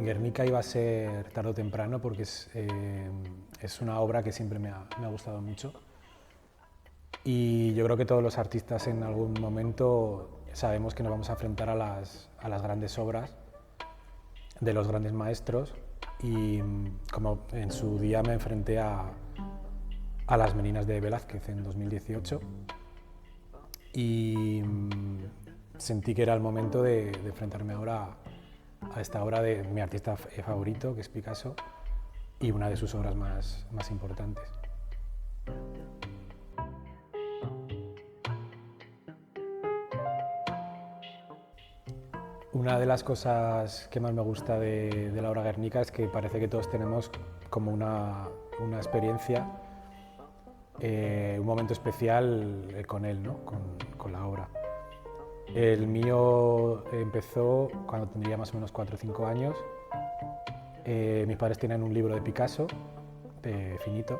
Guernica iba a ser tarde o temprano porque es una obra que siempre me ha gustado mucho. Y yo creo que todos los artistas en algún momento sabemos que nos vamos a enfrentar a las grandes obras de los grandes maestros, y como en su día me enfrenté a Las Meninas de Velázquez en 2018, y sentí que era el momento de enfrentarme ahora a esta obra de mi artista favorito, que es Picasso, y una de sus obras más importantes. Una de las cosas que más me gusta de la obra Guernica es que parece que todos tenemos como una experiencia, un momento especial con él, ¿no? con la obra. El mío empezó cuando tendría más o menos 4 o 5 años. Mis padres tenían un libro de Picasso, finito,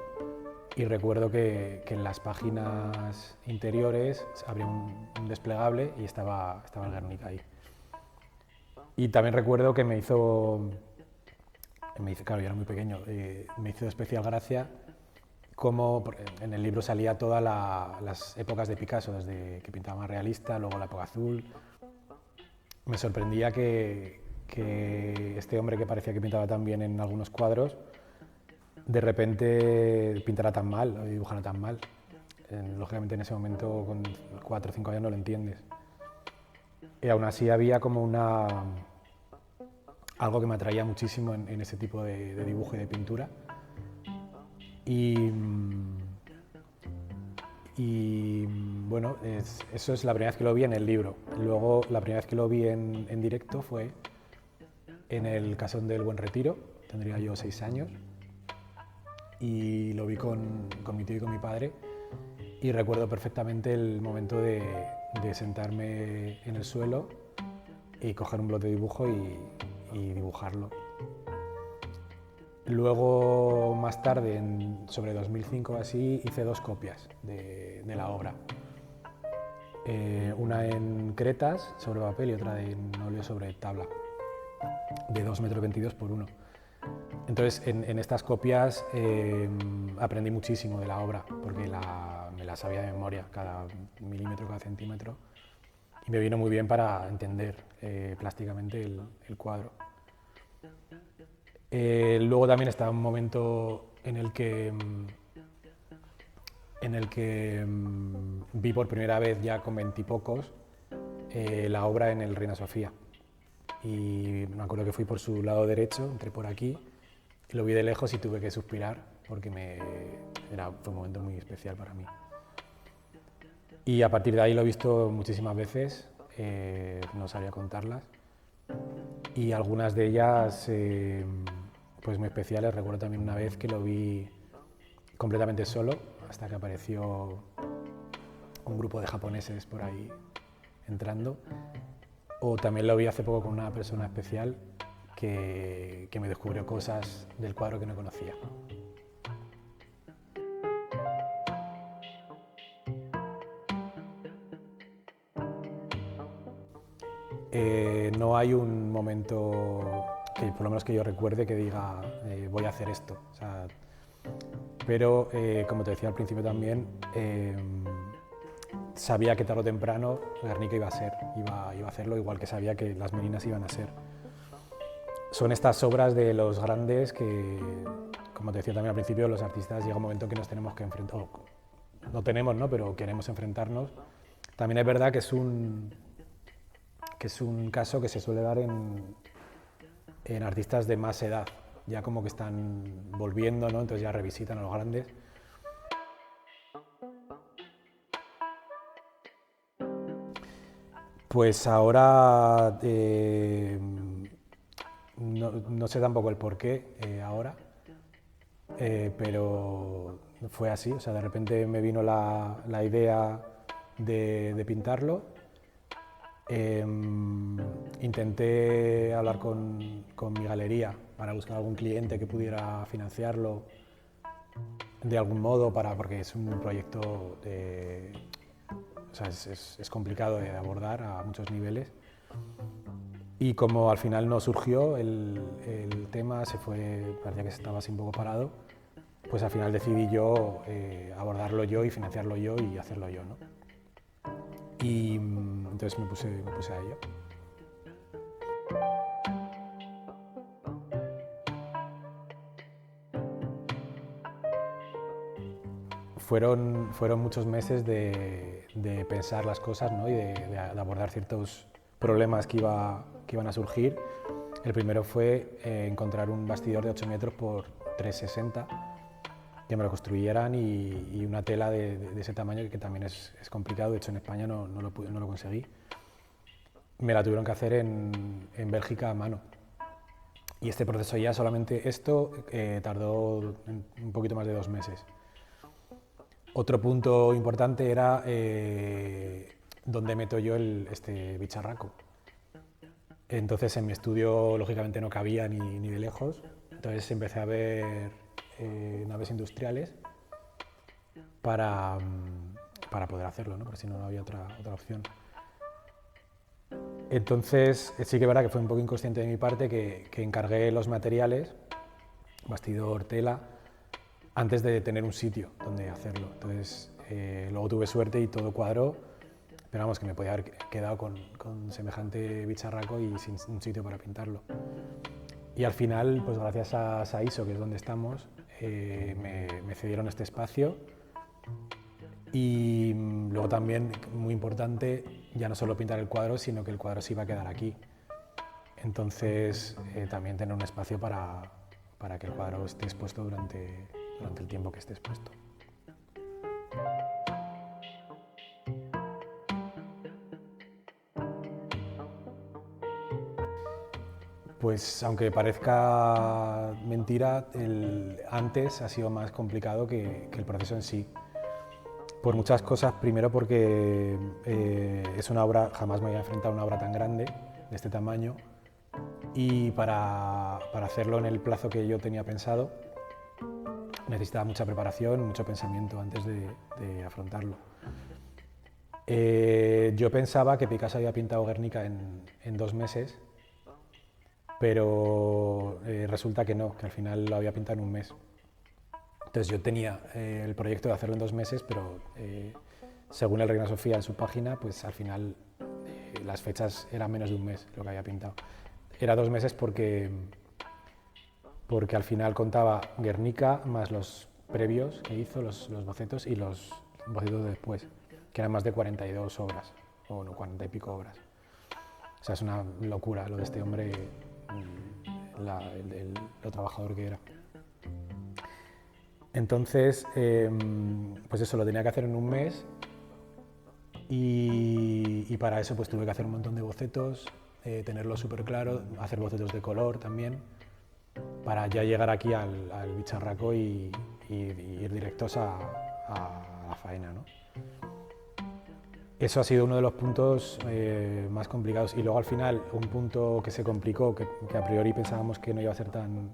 y recuerdo que en las páginas interiores había un desplegable y estaba el Guernica ahí. Y también recuerdo que claro, yo era muy pequeño, me hizo especial gracia cómo en el libro salía todas las épocas de Picasso, desde que pintaba más realista, luego la época azul. Me sorprendía que este hombre, que parecía que pintaba tan bien en algunos cuadros, de repente pintara tan mal o dibujara tan mal. Lógicamente en ese momento, con 4 o 5 años, no lo entiendes. Y aún así había como algo que me atraía muchísimo en ese tipo de dibujo y de pintura. Y bueno, eso es la primera vez que lo vi en el libro. Luego, la primera vez que lo vi en directo fue en el Casón del Buen Retiro, tendría yo 6 años, y lo vi con mi tío y con mi padre, y recuerdo perfectamente el momento de sentarme en el suelo y coger un bloque de dibujo y dibujarlo. Luego, más tarde, sobre 2005 así, hice 2 copias de la obra. Una en cretas sobre papel y otra en óleo sobre tabla, de 2,22 m por 1. Entonces, en estas copias aprendí muchísimo de la obra, porque me la sabía de memoria, cada milímetro, cada centímetro, y me vino muy bien para entender plásticamente el cuadro. Luego también estaba un momento en el que vi por primera vez, ya con 20 y pocos, la obra en el Reina Sofía. Y me acuerdo que fui por su lado derecho, entré por aquí, lo vi de lejos y tuve que suspirar porque fue un momento muy especial para mí. Y a partir de ahí lo he visto muchísimas veces, no sabía contarlas, y algunas de ellas pues muy especiales. Recuerdo también una vez que lo vi completamente solo, hasta que apareció un grupo de japoneses por ahí entrando. O también lo vi hace poco con una persona especial que me descubrió cosas del cuadro que no conocía. No hay un momento, que por lo menos que yo recuerde, que diga voy a hacer esto. O sea, pero como te decía al principio también, sabía que tarde o temprano Guernica iba a hacerlo, igual que sabía que Las Meninas iban a ser. Son estas obras de los grandes que, como te decía también al principio, los artistas llega un momento que nos tenemos que enfrentar, no tenemos, ¿no? Pero queremos enfrentarnos. También es verdad que es un caso que se suele dar en artistas de más edad, ya como que están volviendo, ¿no? Entonces ya revisitan a los grandes. Pues ahora no sé tampoco el porqué ahora, pero fue así. O sea, de repente me vino la idea de pintarlo. Intenté hablar con mi galería para buscar algún cliente que pudiera financiarlo de algún modo, porque es un proyecto o sea, es complicado de abordar a muchos niveles. Y como al final no surgió el tema, parecía que estaba así un poco parado, pues al final decidí yo abordarlo yo y financiarlo yo y hacerlo yo, ¿no? Y entonces me puse a ello. Fueron muchos meses de pensar las cosas, ¿no? Y de abordar ciertos problemas que iban a surgir. El primero fue encontrar un bastidor de 8 metros por 3,60, que me lo construyeran y una tela de ese tamaño, que también es complicado. De hecho, en España no lo conseguí. Me la tuvieron que hacer en Bélgica a mano. Y este proceso ya, solamente esto, tardó un poquito más de 2 meses. Otro punto importante era dónde meto yo este bicharraco. Entonces en mi estudio lógicamente no cabía ni de lejos, entonces empecé a ver naves industriales para poder hacerlo, ¿no? Porque si no, no había otra opción. Entonces sí que es verdad que fue un poco inconsciente de mi parte que encargué los materiales, bastidor, tela, antes de tener un sitio donde hacerlo. Entonces luego tuve suerte y todo cuadró, pero vamos, que me podía haber quedado con semejante bicharraco y sin un sitio para pintarlo. Y al final, pues gracias a Saiso, que es donde estamos, me cedieron este espacio. Y luego también, muy importante, ya no solo pintar el cuadro, sino que el cuadro se iba a quedar aquí. Entonces también tener un espacio para que el cuadro esté expuesto durante el tiempo que esté expuesto. Pues aunque parezca mentira, antes ha sido más complicado que el proceso en sí. Por muchas cosas. Primero porque es una obra, jamás me había enfrentado a una obra tan grande, de este tamaño, y para hacerlo en el plazo que yo tenía pensado necesitaba mucha preparación, mucho pensamiento antes de afrontarlo. Yo pensaba que Picasso había pintado Guernica en 2 meses, pero resulta que no, que al final lo había pintado en 1 mes. Entonces yo tenía el proyecto de hacerlo en 2 meses, pero según el Reina Sofía en su página, pues al final las fechas eran menos de 1 mes lo que había pintado. Era 2 meses porque al final contaba Guernica más los previos que hizo, los bocetos y los bocetos de después, que eran más de 42 obras, o no, 40 y pico obras. O sea, es una locura lo de este hombre, lo trabajador que era. Entonces, pues eso, lo tenía que hacer en 1 mes y para eso pues tuve que hacer un montón de bocetos, tenerlo súper claro, hacer bocetos de color también, para ya llegar aquí al bicharraco y ir directos a la faena, ¿no? Eso ha sido uno de los puntos más complicados. Y luego al final, un punto que se complicó, que a priori pensábamos que no iba a ser tan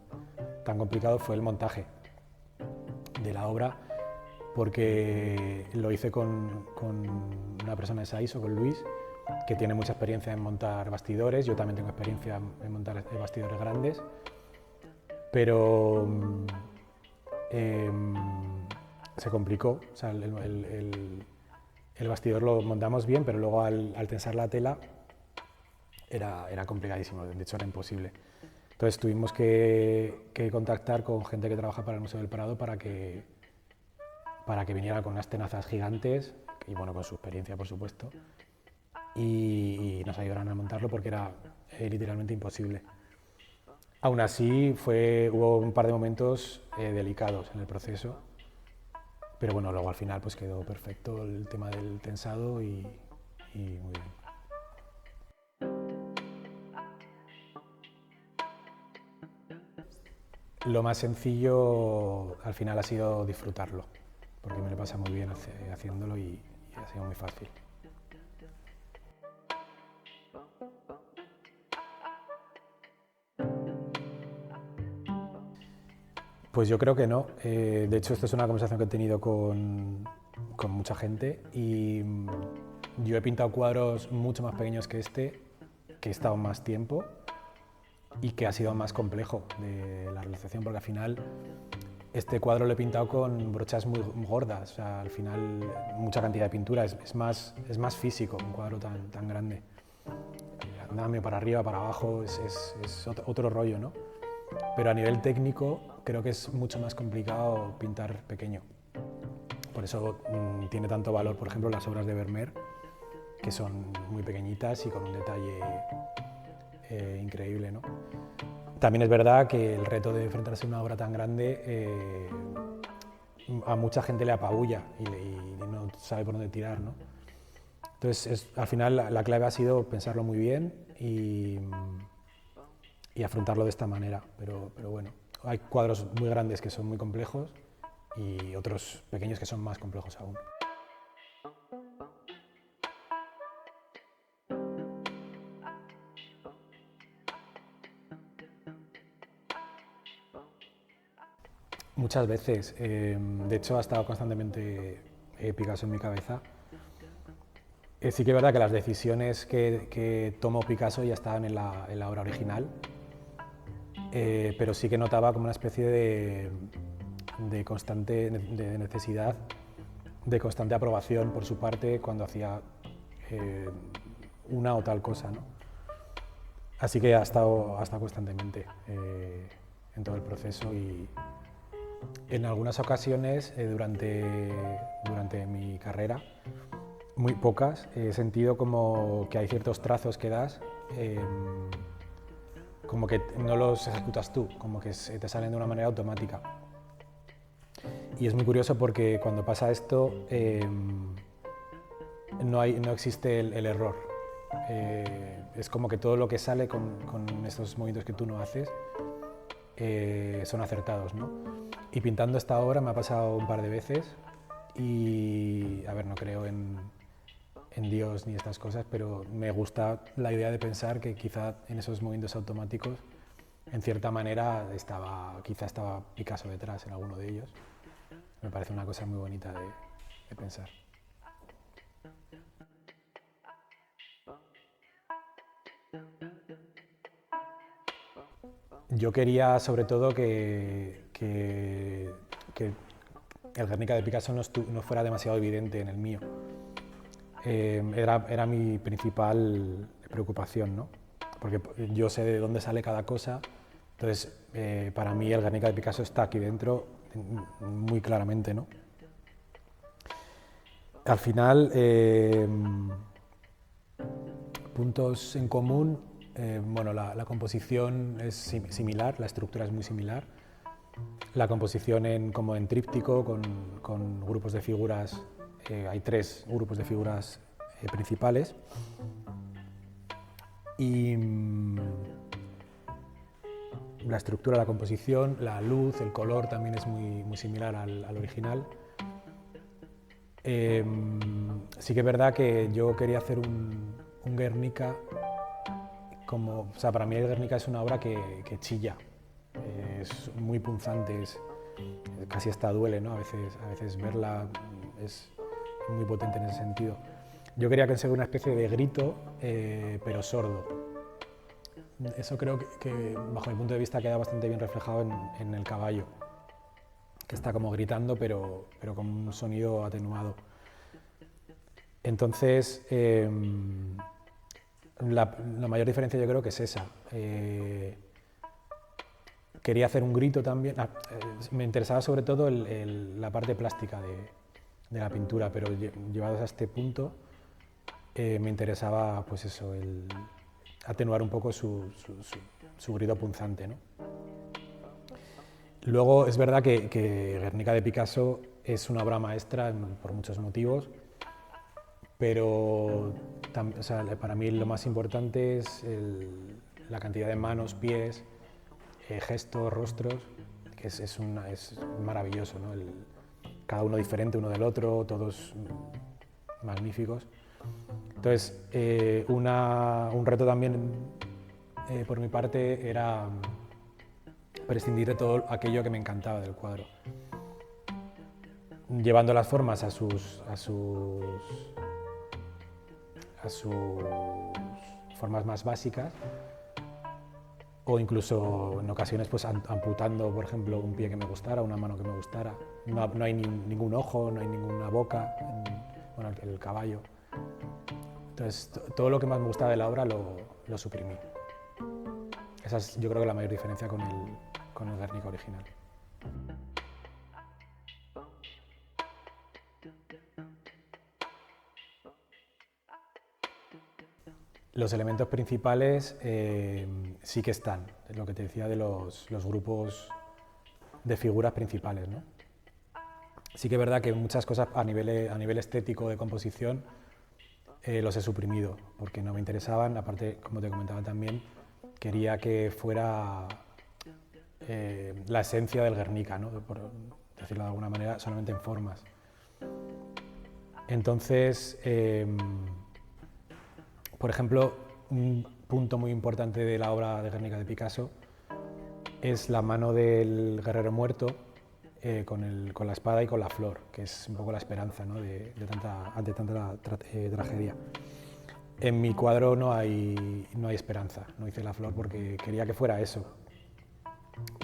complicado, fue el montaje de la obra, porque lo hice con una persona de Saiso, con Luis, que tiene mucha experiencia en montar bastidores. Yo también tengo experiencia en montar bastidores grandes, pero se complicó. O sea, el bastidor lo montamos bien, pero luego al tensar la tela era complicadísimo, de hecho era imposible. Entonces tuvimos que contactar con gente que trabaja para el Museo del Prado para que viniera con unas tenazas gigantes, y bueno, con su experiencia, por supuesto, y nos ayudaran a montarlo porque era literalmente imposible. Aún así, hubo un par de momentos delicados en el proceso, pero bueno, luego al final pues quedó perfecto el tema del tensado y muy bien. Lo más sencillo al final ha sido disfrutarlo, porque me lo pasa muy bien haciéndolo y ha sido muy fácil. Pues yo creo que no. De hecho, esto es una conversación que he tenido con mucha gente y yo he pintado cuadros mucho más pequeños que este, que he estado más tiempo y que ha sido más complejo de la realización, porque al final este cuadro lo he pintado con brochas muy gordas, o sea, al final mucha cantidad de pintura, es más físico un cuadro tan grande. Andamio para arriba, para abajo, es otro rollo, ¿no? Pero a nivel técnico creo que es mucho más complicado pintar pequeño. Por eso tiene tanto valor, por ejemplo, las obras de Vermeer, que son muy pequeñitas y con un detalle increíble, ¿no? También es verdad que el reto de enfrentarse a una obra tan grande a mucha gente le apabulla y no sabe por dónde tirar, ¿no? Entonces, al final la clave ha sido pensarlo muy bien y afrontarlo de esta manera, pero bueno, hay cuadros muy grandes que son muy complejos y otros pequeños que son más complejos aún. Muchas veces, de hecho ha estado constantemente Picasso en mi cabeza. Sí que es verdad que las decisiones que tomó Picasso ya estaban en la obra original, pero sí que notaba como una especie de constante de necesidad, de constante aprobación por su parte cuando hacía una o tal cosa, ¿no? Así que ha estado constantemente en todo el proceso y en algunas ocasiones durante mi carrera, muy pocas, he sentido como que hay ciertos trazos que das como que no los ejecutas tú, como que te salen de una manera automática. Y es muy curioso porque cuando pasa esto no existe el error. Es como que todo lo que sale con estos movimientos que tú no haces son acertados, ¿no? Y pintando esta obra me ha pasado un par de veces y, a ver, no creo en Dios ni estas cosas, pero me gusta la idea de pensar que quizá en esos movimientos automáticos, en cierta manera, quizá estaba Picasso detrás en alguno de ellos. Me parece una cosa muy bonita de pensar. Yo quería sobre todo que el Guernica de Picasso no fuera demasiado evidente en el mío. Era mi principal preocupación, ¿no? Porque yo sé de dónde sale cada cosa, entonces para mí el Guernica de Picasso está aquí dentro muy claramente, ¿no? Al final, puntos en común, bueno, la composición es similar, la estructura es muy similar. La composición como en tríptico, con grupos de figuras, hay 3 grupos de figuras principales. Y la estructura, la composición, la luz, el color también es muy similar al original. Sí que es verdad que yo quería hacer un Guernica o sea, para mí el Guernica es una obra que chilla, es muy punzante, casi hasta duele, ¿no? A veces verla es muy potente en ese sentido. Yo quería conseguir una especie de grito, pero sordo. Eso creo que, bajo mi punto de vista, queda bastante bien reflejado en el caballo, que está como gritando, pero con un sonido atenuado. Entonces, la mayor diferencia yo creo que es esa. Quería hacer un grito también. Me interesaba sobre todo la parte plástica de la pintura, pero llevados a este punto me interesaba pues eso, atenuar un poco su grito punzante, ¿no? Luego es verdad que Guernica de Picasso es una obra maestra por muchos motivos, pero o sea, para mí lo más importante es la cantidad de manos, pies, gestos, rostros, que es maravilloso, ¿no? Cada uno diferente uno del otro, todos magníficos. Entonces, un reto también por mi parte era prescindir de todo aquello que me encantaba del cuadro, llevando las formas a sus formas más básicas, o incluso en ocasiones pues amputando, por ejemplo, un pie que me gustara, una mano que me gustara. No hay ningún ojo, no hay ninguna boca, bueno, el caballo. Entonces, todo lo que más me gustaba de la obra lo suprimí. Esa es, yo creo, que la mayor diferencia con el Guernica original. Los elementos principales sí que están, es lo que te decía de los grupos de figuras principales, ¿no? Sí que es verdad que muchas cosas a nivel estético de composición los he suprimido, porque no me interesaban. Aparte, como te comentaba también, quería que fuera la esencia del Guernica, ¿no? Por decirlo de alguna manera, solamente en formas. Entonces, por ejemplo, un punto muy importante de la obra de Guernica de Picasso es la mano del guerrero muerto con la espada y con la flor, que es un poco la esperanza, ¿no? ante tanta tragedia. En mi cuadro no hay esperanza, no hice la flor porque quería que fuera eso,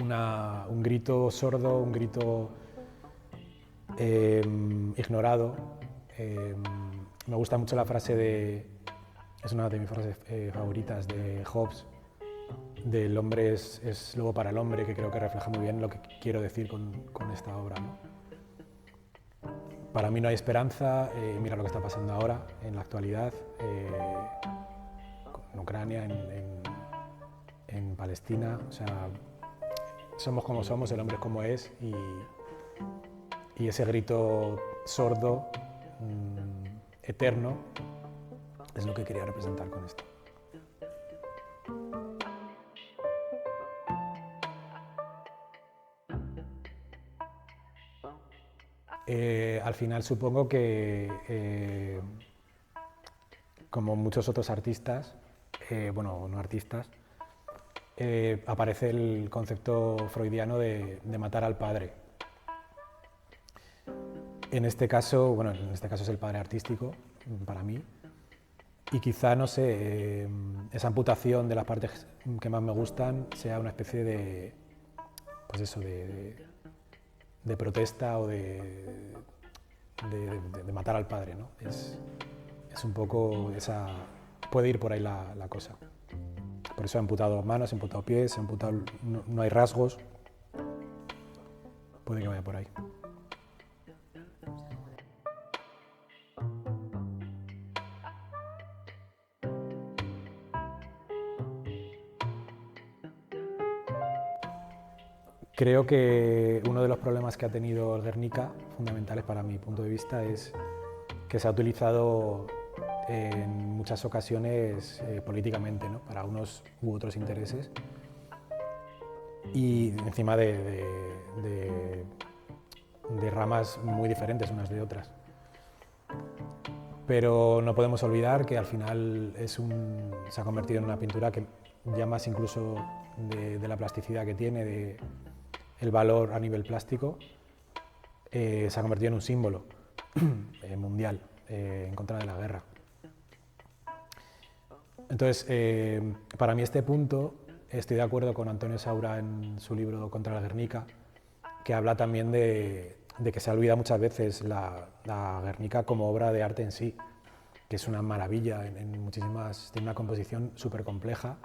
un grito sordo, un grito ignorado. Me gusta mucho la frase es una de mis frases favoritas de Hobbes, del hombre es lobo para el hombre, que creo que refleja muy bien lo que quiero decir con esta obra, ¿no? Para mí no hay esperanza, mira lo que está pasando ahora, en la actualidad, en Ucrania, en Palestina, o sea, somos como somos, el hombre es como es, y ese grito sordo, eterno, es lo que quería representar con esto. Al final supongo que, como muchos otros artistas, bueno, no artistas, aparece el concepto freudiano de matar al padre. En este caso es el padre artístico, para mí, y quizá, no sé, esa amputación de las partes que más me gustan sea una especie de, pues eso, de protesta o de matar al padre, ¿no? Es un poco esa... puede ir por ahí la cosa. Por eso he amputado manos, he amputado pies, no hay rasgos. Puede que vaya por ahí. Creo que uno de los problemas que ha tenido el Guernica, fundamentales para mi punto de vista, es que se ha utilizado en muchas ocasiones políticamente, ¿no? Para unos u otros intereses, y encima de ramas muy diferentes unas de otras. Pero no podemos olvidar que al final se ha convertido en una pintura que, ya más incluso de la plasticidad que tiene, el valor a nivel plástico, se ha convertido en un símbolo mundial en contra de la guerra. Entonces, para mí este punto, estoy de acuerdo con Antonio Saura en su libro Contra la Guernica, que habla también de que se olvida muchas veces la Guernica como obra de arte en sí, que es una maravilla, tiene una composición súper compleja,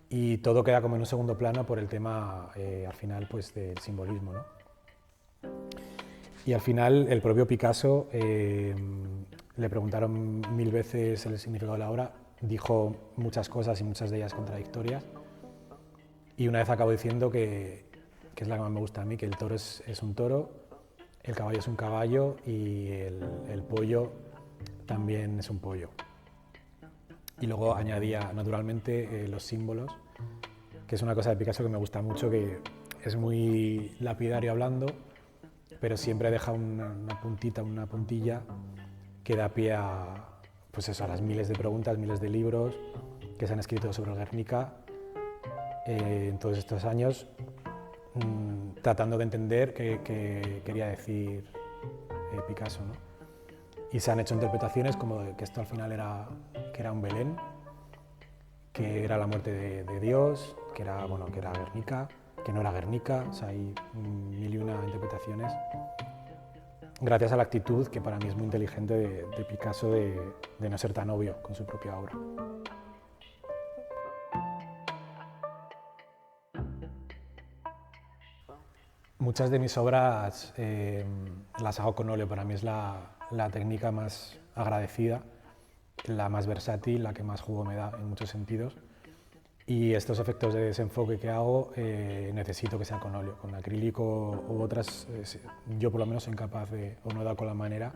y todo queda como en un segundo plano por el tema, al final, pues, del simbolismo, ¿no? Y al final, el propio Picasso, le preguntaron 1000 veces el significado de la obra, dijo muchas cosas y muchas de ellas contradictorias, y una vez acabó diciendo que es la que más me gusta a mí, que el toro es un toro, el caballo es un caballo y el pollo también es un pollo. Y luego añadía, naturalmente, los símbolos, que es una cosa de Picasso que me gusta mucho, que es muy lapidario hablando, pero siempre deja una puntilla que da pie pues eso, a las miles de preguntas, miles de libros que se han escrito sobre el Guernica, en todos estos años, tratando de entender qué quería decir Picasso, ¿no? Y se han hecho interpretaciones como de que esto al final que era un Belén, que era la muerte de Dios, que era Guernica, que no era Guernica. O sea, hay mil y una interpretaciones gracias a la actitud, que para mí es muy inteligente, de Picasso, de no ser tan obvio con su propia obra. Muchas de mis obras las hago con óleo. Para mí es la técnica más agradecida, la más versátil, la que más jugo me da en muchos sentidos. Y estos efectos de desenfoque que hago necesito que sea con óleo. Con acrílico u otras, yo por lo menos soy incapaz o no he dado con la manera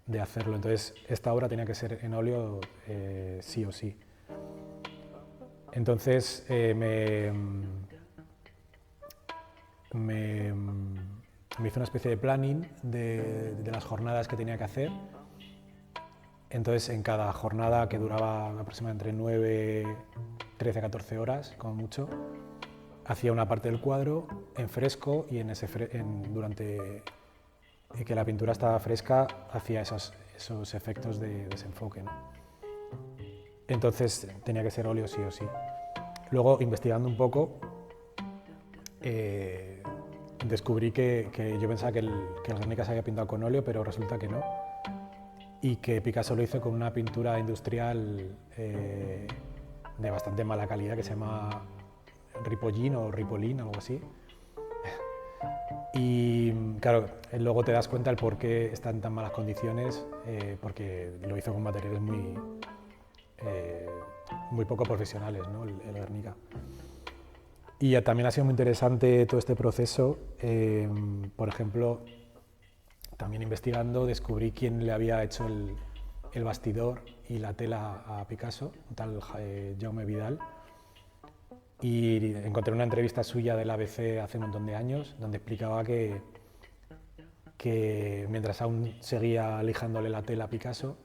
de hacerlo. Entonces esta obra tenía que ser en óleo sí o sí. Entonces me hice una especie de planning de las jornadas que tenía que hacer. Entonces, en cada jornada, que duraba aproximadamente entre 9, 13 a 14 horas, como mucho, hacía una parte del cuadro en fresco, y durante que la pintura estaba fresca hacía esos efectos de desenfoque, ¿no? Entonces tenía que ser óleo sí o sí. Luego, investigando un poco, descubrí que yo pensaba que el Guernica se había pintado con óleo, pero resulta que no, y que Picasso lo hizo con una pintura industrial de bastante mala calidad, que se llama Ripollin o Ripolin, algo así. Y claro, luego te das cuenta el por qué está en tan malas condiciones, porque lo hizo con materiales muy poco profesionales, ¿no? el Guernica. Y también ha sido muy interesante todo este proceso. Por ejemplo, también investigando, descubrí quién le había hecho el bastidor y la tela a Picasso, un tal Jaume Vidal. Y encontré una entrevista suya del ABC hace un montón de años, donde explicaba que mientras aún seguía lijándole la tela a Picasso,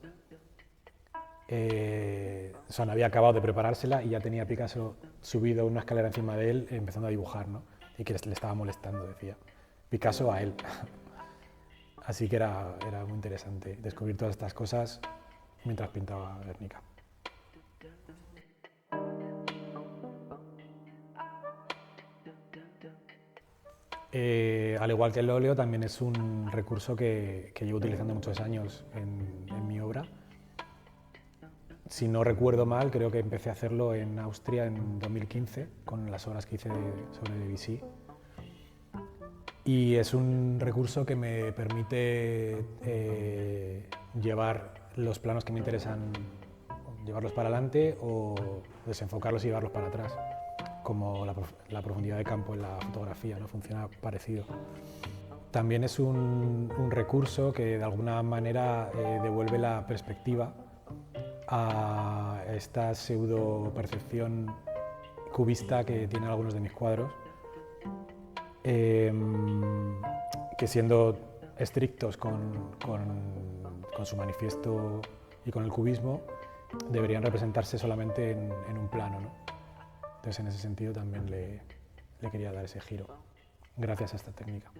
no había acabado de preparársela y ya tenía Picasso subido una escalera encima de él, empezando a dibujar, ¿no? Y que le estaba molestando, decía. Picasso a él. Así que era muy interesante descubrir todas estas cosas mientras pintaba Guernica. Al igual que el óleo, también es un recurso que llevo utilizando muchos años en mi obra. Si no recuerdo mal, creo que empecé a hacerlo en Austria en 2015, con las obras que hice sobre Debussy. Y es un recurso que me permite llevar los planos que me interesan, llevarlos para adelante o desenfocarlos y llevarlos para atrás, como la profundidad de campo en la fotografía, ¿no? Funciona parecido. También es un recurso que de alguna manera devuelve la perspectiva a esta pseudo percepción cubista que tienen algunos de mis cuadros, que siendo estrictos con su manifiesto y con el cubismo, deberían representarse solamente en un plano, ¿no? Entonces, en ese sentido, también le quería dar ese giro, gracias a esta técnica.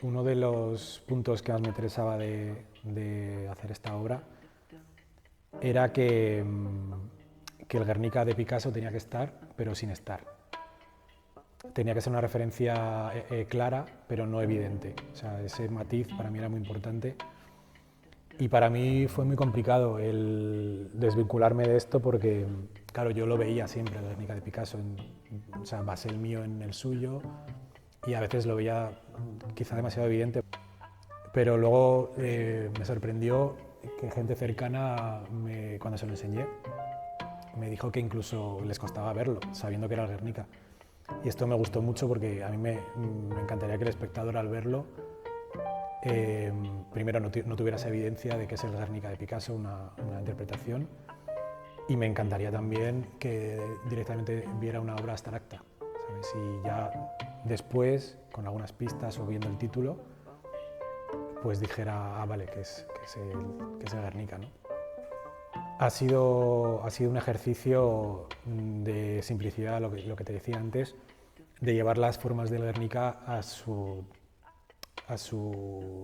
Uno de los puntos que más me interesaba de hacer esta obra era que el Guernica de Picasso tenía que estar, pero sin estar. Tenía que ser una referencia clara, pero no evidente. O sea, ese matiz para mí era muy importante. Y para mí fue muy complicado el desvincularme de esto porque, claro, yo lo veía siempre, el Guernica de Picasso, o sea, basé el mío en el suyo, y a veces lo veía quizá demasiado evidente. Pero luego me sorprendió que gente cercana, cuando se lo enseñé, me dijo que incluso les costaba verlo, sabiendo que era el Guernica. Y esto me gustó mucho porque a mí me encantaría que el espectador, al verlo, primero no tuviera esa evidencia de que es el Guernica de Picasso, una interpretación, Y me encantaría también que directamente viera una obra abstracta, ¿sabes? Y ya después, con algunas pistas o viendo el título, pues dijera, ah, vale, que es el Guernica, ¿no? Ha sido un ejercicio de simplicidad, lo que te decía antes, de llevar las formas del Guernica a su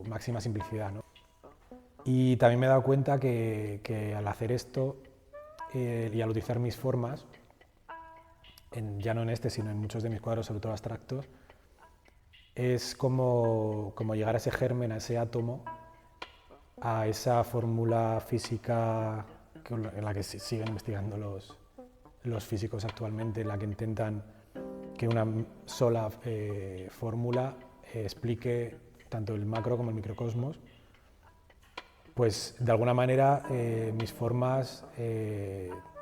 máxima simplicidad, ¿no? Y también me he dado cuenta que al hacer esto y al utilizar mis formas, ya no en este, sino en muchos de mis cuadros, sobre todo abstractos, es como llegar a ese germen, a ese átomo, a esa fórmula física en la que siguen investigando los físicos actualmente, en la que intentan que una sola fórmula explique tanto el macro como el microcosmos. Pues de alguna manera mis formas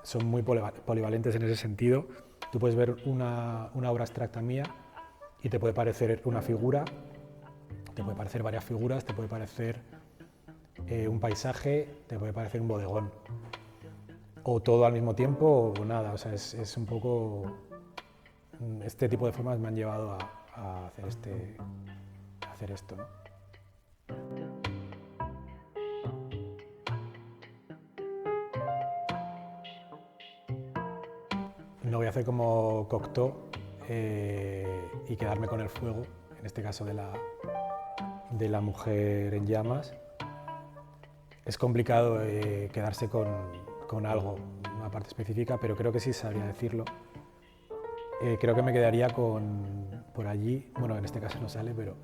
son muy polivalentes en ese sentido. Tú puedes ver una obra abstracta mía y te puede parecer una figura, te puede parecer varias figuras, te puede parecer un paisaje, te puede parecer un bodegón. O todo al mismo tiempo o nada. O sea, es un poco... Este tipo de formas me han llevado a hacer esto, ¿no? No voy a hacer como Cocteau y quedarme con el fuego, en este caso de la mujer en llamas. Es complicado quedarse con algo, una parte específica, pero creo que sí sabría decirlo. Creo que me quedaría por allí, bueno, en este caso no sale, pero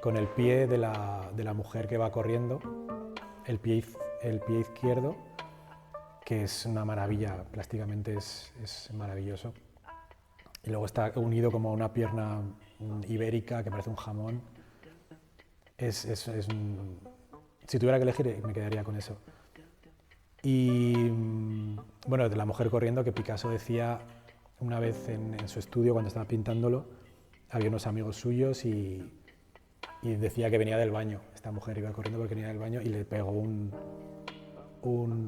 con el pie de la mujer que va corriendo, el pie izquierdo, que es una maravilla, plásticamente es maravilloso. Y luego está unido como a una pierna ibérica que parece un jamón. Si tuviera que elegir, me quedaría con eso. Y bueno, de la mujer corriendo, que Picasso decía una vez en su estudio, cuando estaba pintándolo, había unos amigos suyos y decía que venía del baño. Esta mujer iba corriendo porque venía del baño y le pegó un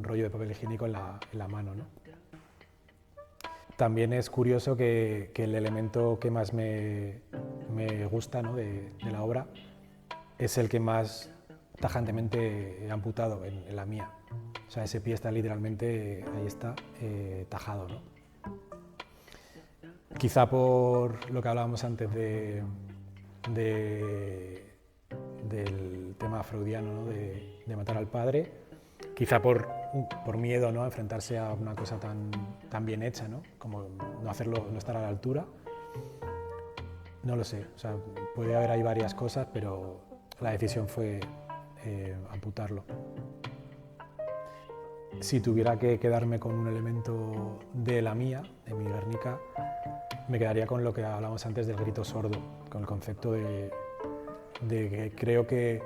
rollo de papel higiénico en la mano, ¿no? También es curioso que el elemento que más me gusta, ¿no?, de la obra es el que más tajantemente he amputado en la mía. O sea, ese pie está literalmente, ahí está, tajado, ¿no? Quizá por lo que hablábamos antes del tema freudiano, ¿no?, de matar al padre, quizá por miedo, ¿no?, a enfrentarse a una cosa tan bien hecha, ¿no?, como no estar a la altura. No lo sé, o sea, puede haber ahí varias cosas, pero la decisión fue amputarlo. Si tuviera que quedarme con un elemento de la mía, de mi Guernica, me quedaría con lo que hablábamos antes del grito sordo, con el concepto de que creo que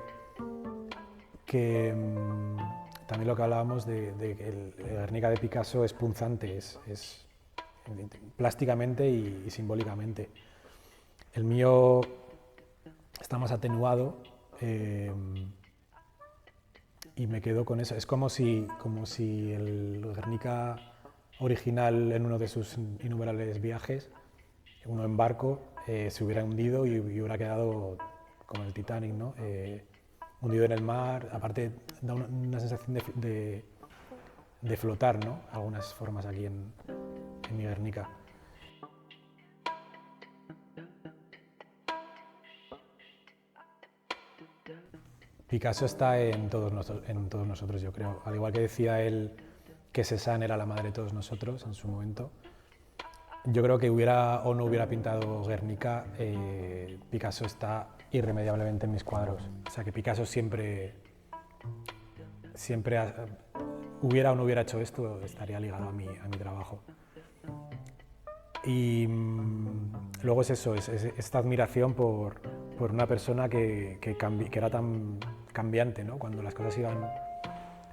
también lo que hablábamos de que el Guernica de Picasso es punzante, es plásticamente y simbólicamente. El mío está más atenuado y me quedo con eso. Es como si el Guernica original, en uno de sus innumerables viajes, uno en barco, se hubiera hundido y hubiera quedado como el Titanic, ¿no? Hundido en el mar. Aparte da una sensación de flotar, ¿no?, algunas formas aquí en mi Guernica. Picasso está en todos nosotros, yo creo. Al igual que decía él que Cézanne era la madre de todos nosotros en su momento, yo creo que hubiera o no hubiera pintado Guernica, Picasso está irremediablemente en mis cuadros. O sea, que Picasso siempre hubiera o no hubiera hecho esto, estaría ligado a mi trabajo. Y luego es eso, es esta admiración por una persona que era tan cambiante, ¿no?, cuando las cosas iban...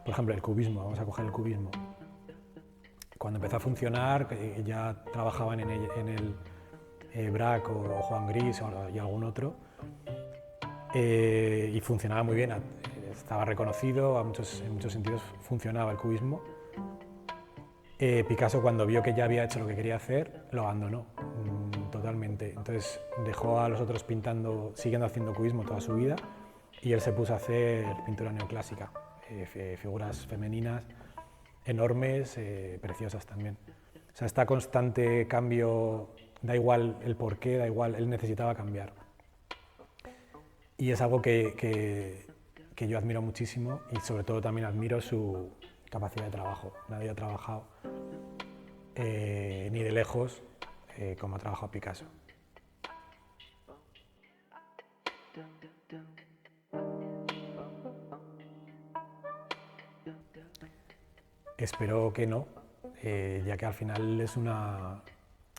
Por ejemplo, el cubismo, vamos a coger el cubismo. Cuando empezó a funcionar, ya trabajaban en el Braque o Juan Gris y algún otro, y funcionaba muy bien, estaba reconocido, en muchos sentidos funcionaba el cubismo. Picasso, cuando vio que ya había hecho lo que quería hacer, lo abandonó totalmente. Entonces dejó a los otros pintando, siguiendo haciendo cubismo toda su vida, y él se puso a hacer pintura neoclásica, figuras femeninas enormes, preciosas también. O sea, este constante cambio, da igual el porqué, da igual, él necesitaba cambiar. Y es algo que yo admiro muchísimo, y sobre todo también admiro su capacidad de trabajo. Nadie ha trabajado ni de lejos como ha trabajado Picasso. Espero que no, ya que al final es una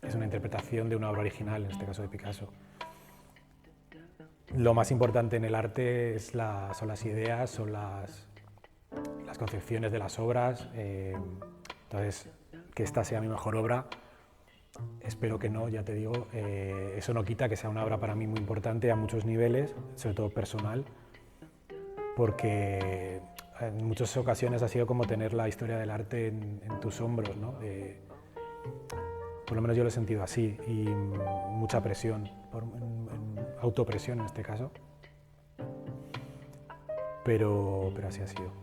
interpretación de una obra original, en este caso de Picasso. Lo más importante en el arte son las ideas, son las concepciones de las obras. Entonces, que esta sea mi mejor obra, espero que no, ya te digo. Eso no quita que sea una obra para mí muy importante a muchos niveles, sobre todo personal, porque en muchas ocasiones ha sido como tener la historia del arte en tus hombros, ¿no? Por lo menos yo lo he sentido así, y mucha presión, autopresión en este caso, pero así ha sido.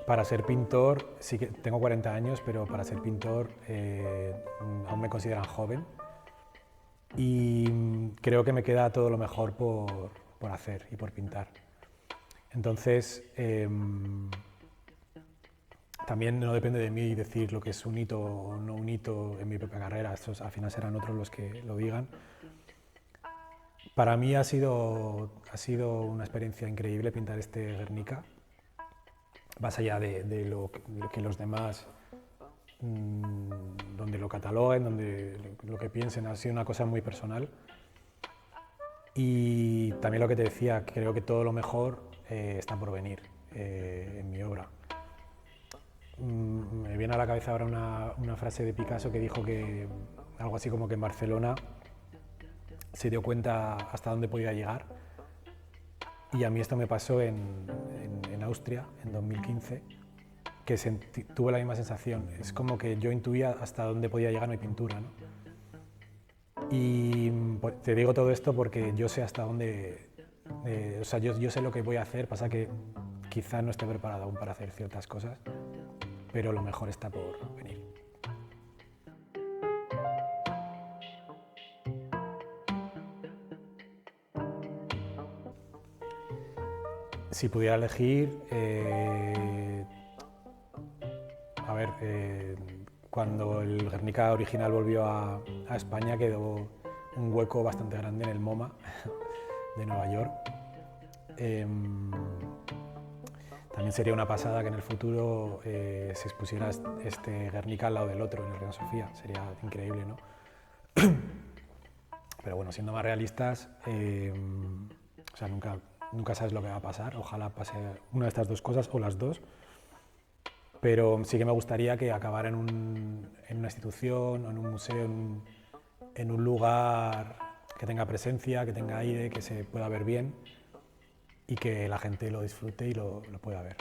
Para ser pintor, sí que tengo 40 años, pero para ser pintor aún me consideran joven, y creo que me queda todo lo mejor por hacer y por pintar. Entonces, también no depende de mí decir lo que es un hito o no un hito en mi propia carrera. Estos al final serán otros los que lo digan. Para mí ha sido una experiencia increíble pintar este Guernica, más allá de lo que los demás, donde lo cataloguen, donde lo que piensen. Ha sido una cosa muy personal. Y también lo que te decía, creo que todo lo mejor está por venir en mi obra. Me viene a la cabeza ahora una frase de Picasso que dijo que algo así como que en Barcelona se dio cuenta hasta dónde podía llegar, y a mí esto me pasó en Austria en 2015, que tuve la misma sensación. Es como que yo intuía hasta dónde podía llegar mi pintura, ¿no? Y te digo todo esto porque yo sé hasta dónde, o sea, yo sé lo que voy a hacer. Pasa que quizá no esté preparado aún para hacer ciertas cosas, pero lo mejor está por venir. Si pudiera elegir, cuando el Guernica original volvió a España, quedó un hueco bastante grande en el MoMA de Nueva York. También sería una pasada que en el futuro se expusiera este Guernica al lado del otro en el Reina Sofía. Sería increíble, ¿no? Pero bueno, siendo más realistas, o sea, nunca sabes lo que va a pasar. Ojalá pase una de estas dos cosas o las dos. Pero sí que me gustaría que acabara en una institución o en un museo, en un lugar que tenga presencia, que tenga aire, que se pueda ver bien y que la gente lo disfrute y lo pueda ver.